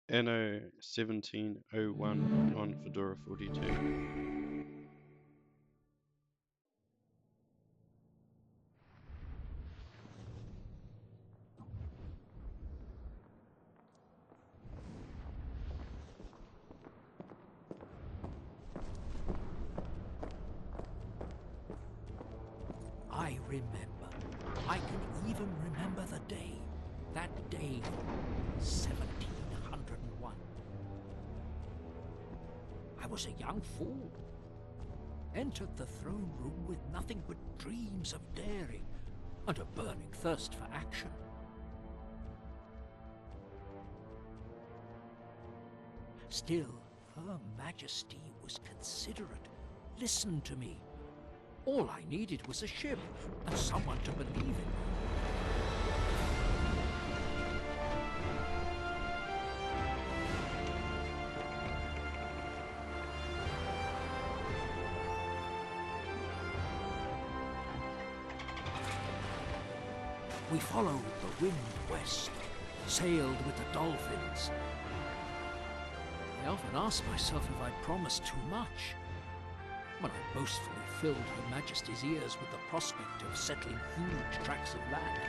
Anno 1701 on Fedora 42. I remember. I can even remember the day. That day, 1701. I was a young fool. Entered the throne room with nothing but dreams of daring and a burning thirst for action. Still, Her Majesty was considerate, listened to me. All I needed was a ship and someone to believe in me. We followed the wind west, sailed with the dolphins. I often asked myself if I'd promised too much, when I boastfully filled Her Majesty's ears with the prospect of settling huge tracts of land.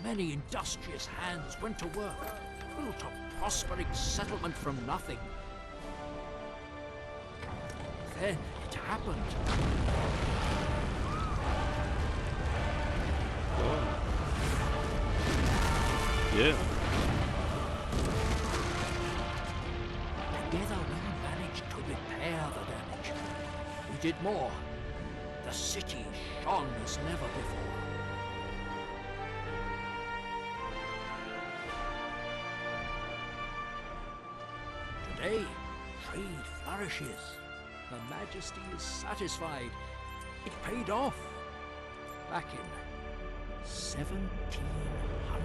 Many industrious hands went to work, built a prospering settlement from nothing. Then it happened. Yeah. Together we managed to repair the damage. We did more. The city shone as never before. Today, trade flourishes. Her Majesty is satisfied. It paid off. Back in 1701.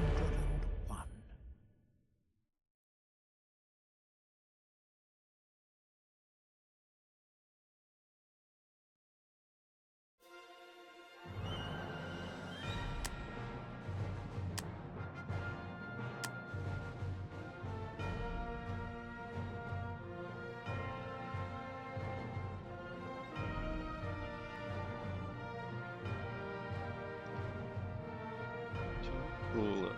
Cool.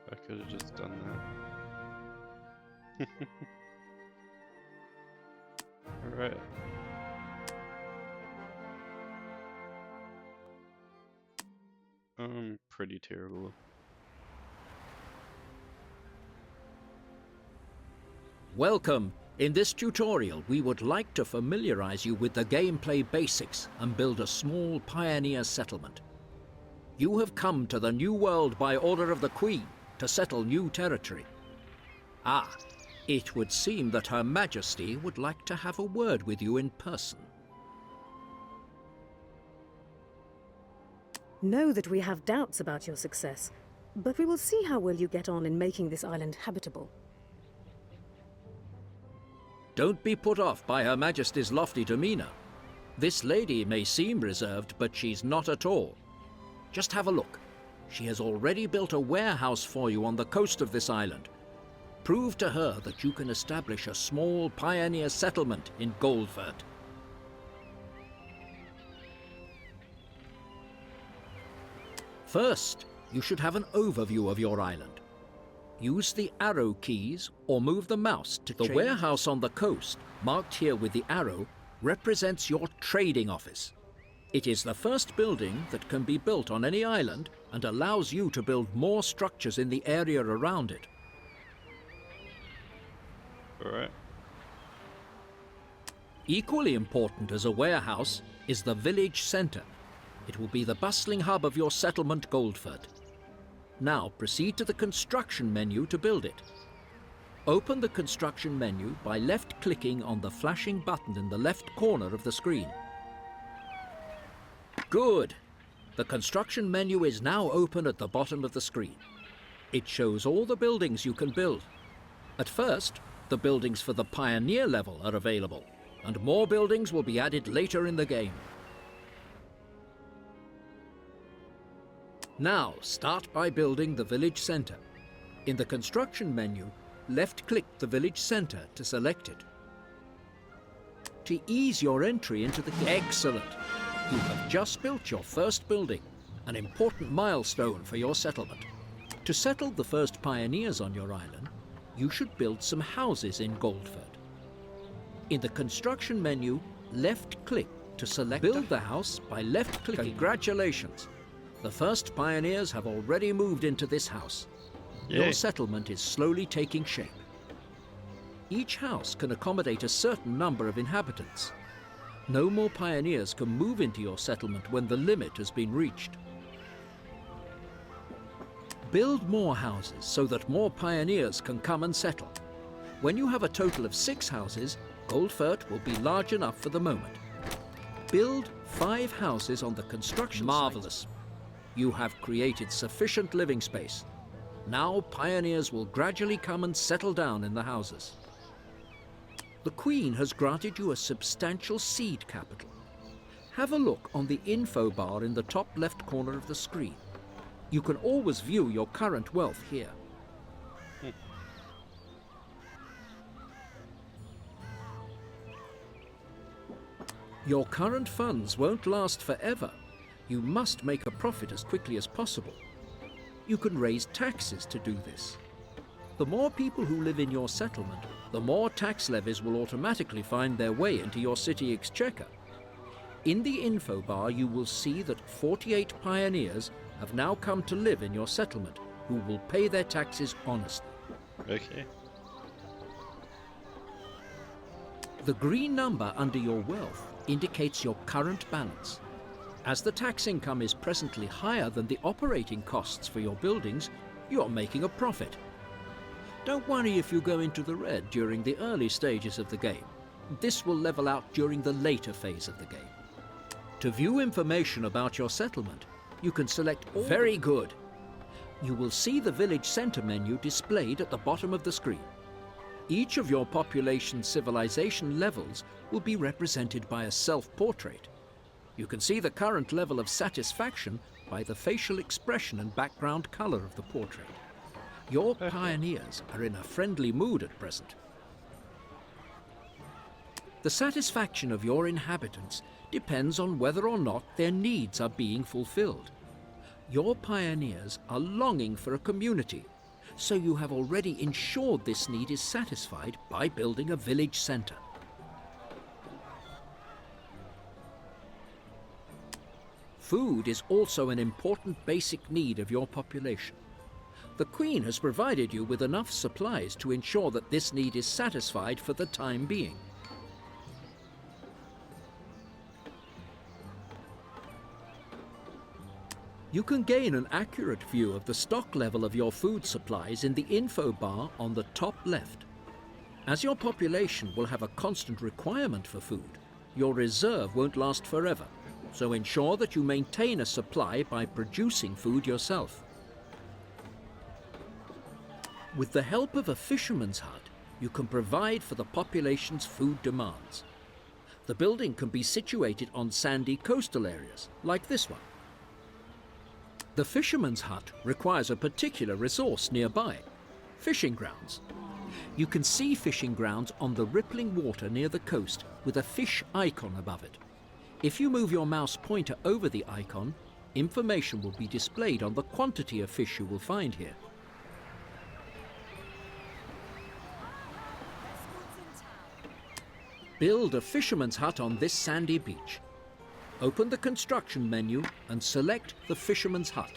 I could have just done that. Alright. Pretty terrible. Welcome. In this tutorial, we would like to familiarize you with the gameplay basics and build a small pioneer settlement. You have come to the New World by order of the Queen to settle new territory. Ah, it would seem that Her Majesty would like to have a word with you in person. Know that we have doubts about your success, but we will see how well you get on in making this island habitable. Don't be put off by Her Majesty's lofty demeanor. This lady may seem reserved, but she's not at all. Just have a look. She has already built a warehouse for you on the coast of this island. Prove to her that you can establish a small pioneer settlement in Goldvert. First, you should have an overview of your island. Use the arrow keys or move the mouse to change. The warehouse on the coast, marked here with the arrow, represents your trading office. It is the first building that can be built on any island and allows you to build more structures in the area around it. Alright. Equally important as a warehouse is the village centre. It will be the bustling hub of your settlement, Goldford. Now proceed to the construction menu to build it. Open the construction menu by left-clicking on the flashing button in the left corner of the screen. Good! The construction menu is now open at the bottom of the screen. It shows all the buildings you can build. At first, the buildings for the Pioneer level are available, and more buildings will be added later in the game. Now, start by building the village centre. In the construction menu, left-click the village centre to select it. To ease your entry into the game. Excellent! You have just built your first building, an important milestone for your settlement. To settle the first pioneers on your island, you should build some houses in Goldford. In the construction menu, left-click to select build the house by left-clicking. Congratulations! The first pioneers have already moved into this house. Yay. Your settlement is slowly taking shape. Each house can accommodate a certain number of inhabitants. No more pioneers can move into your settlement when the limit has been reached. Build more houses so that more pioneers can come and settle. When you have a total of 6 houses, Goldfurt will be large enough for the moment. Build 5 houses on the construction Marvelous. Site. You have created sufficient living space. Now pioneers will gradually come and settle down in the houses. The Queen has granted you a substantial seed capital. Have a look on the info bar in the top left corner of the screen. You can always view your current wealth here. Your current funds won't last forever. You must make a profit as quickly as possible. You can raise taxes to do this. The more people who live in your settlement, the more tax levies will automatically find their way into your city exchequer. In the info bar, you will see that 48 pioneers have now come to live in your settlement, who will pay their taxes honestly. Okay. The green number under your wealth indicates your current balance. As the tax income is presently higher than the operating costs for your buildings, you are making a profit. Don't worry if you go into the red during the early stages of the game. This will level out during the later phase of the game. To view information about your settlement, you can select all. Very good. You will see the village center menu displayed at the bottom of the screen. Each of your population civilization levels will be represented by a self-portrait. You can see the current level of satisfaction by the facial expression and background color of the portrait. Your pioneers are in a friendly mood at present. The satisfaction of your inhabitants depends on whether or not their needs are being fulfilled. Your pioneers are longing for a community, so you have already ensured this need is satisfied by building a village center. Food is also an important basic need of your population. The Queen has provided you with enough supplies to ensure that this need is satisfied for the time being. You can gain an accurate view of the stock level of your food supplies in the info bar on the top left. As your population will have a constant requirement for food, your reserve won't last forever. So ensure that you maintain a supply by producing food yourself. With the help of a fisherman's hut, you can provide for the population's food demands. The building can be situated on sandy coastal areas, like this one. The fisherman's hut requires a particular resource nearby, fishing grounds. You can see fishing grounds on the rippling water near the coast with a fish icon above it. If you move your mouse pointer over the icon, information will be displayed on the quantity of fish you will find here. Build a fisherman's hut on this sandy beach. Open the construction menu and select the fisherman's hut.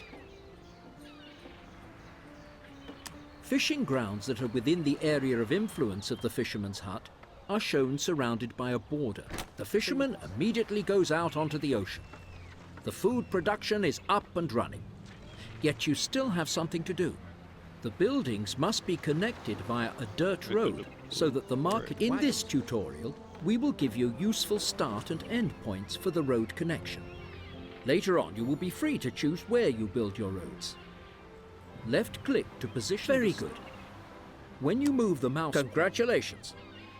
Fishing grounds that are within the area of influence of the fisherman's hut are shown surrounded by a border. The fisherman immediately goes out onto the ocean. The food production is up and running. Yet you still have something to do. The buildings must be connected via a dirt road so that the market... In this tutorial, we will give you useful start and end points for the road connection. Later on, you will be free to choose where you build your roads. Left-click to position... Very good. When you move the mouse... Congratulations!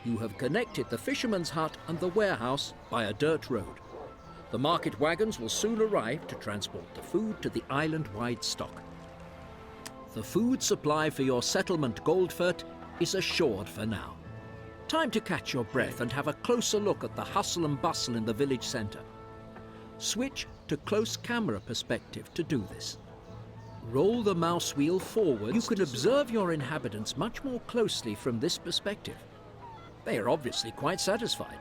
You have connected the fisherman's hut and the warehouse by a dirt road. The market wagons will soon arrive to transport the food to the island-wide stock. The food supply for your settlement Goldfurt is assured for now. Time to catch your breath and have a closer look at the hustle and bustle in the village centre. Switch to close camera perspective to do this. Roll the mouse wheel forward. You can observe your inhabitants much more closely from this perspective. They are obviously quite satisfied.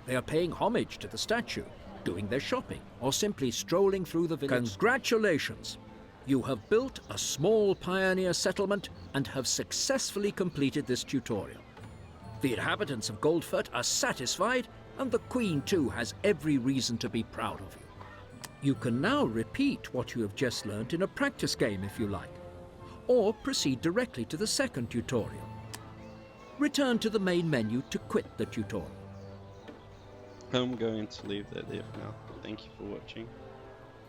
They are paying homage to the statue, doing their shopping, or simply strolling through the village. Congratulations! You have built a small pioneer settlement and have successfully completed this tutorial. The inhabitants of Goldfurt are satisfied, and the Queen too has every reason to be proud of you. You can now repeat what you have just learnt in a practice game if you like, or proceed directly to the second tutorial. Return to the main menu to quit the tutorial. I'm going to leave that there for now. Thank you for watching.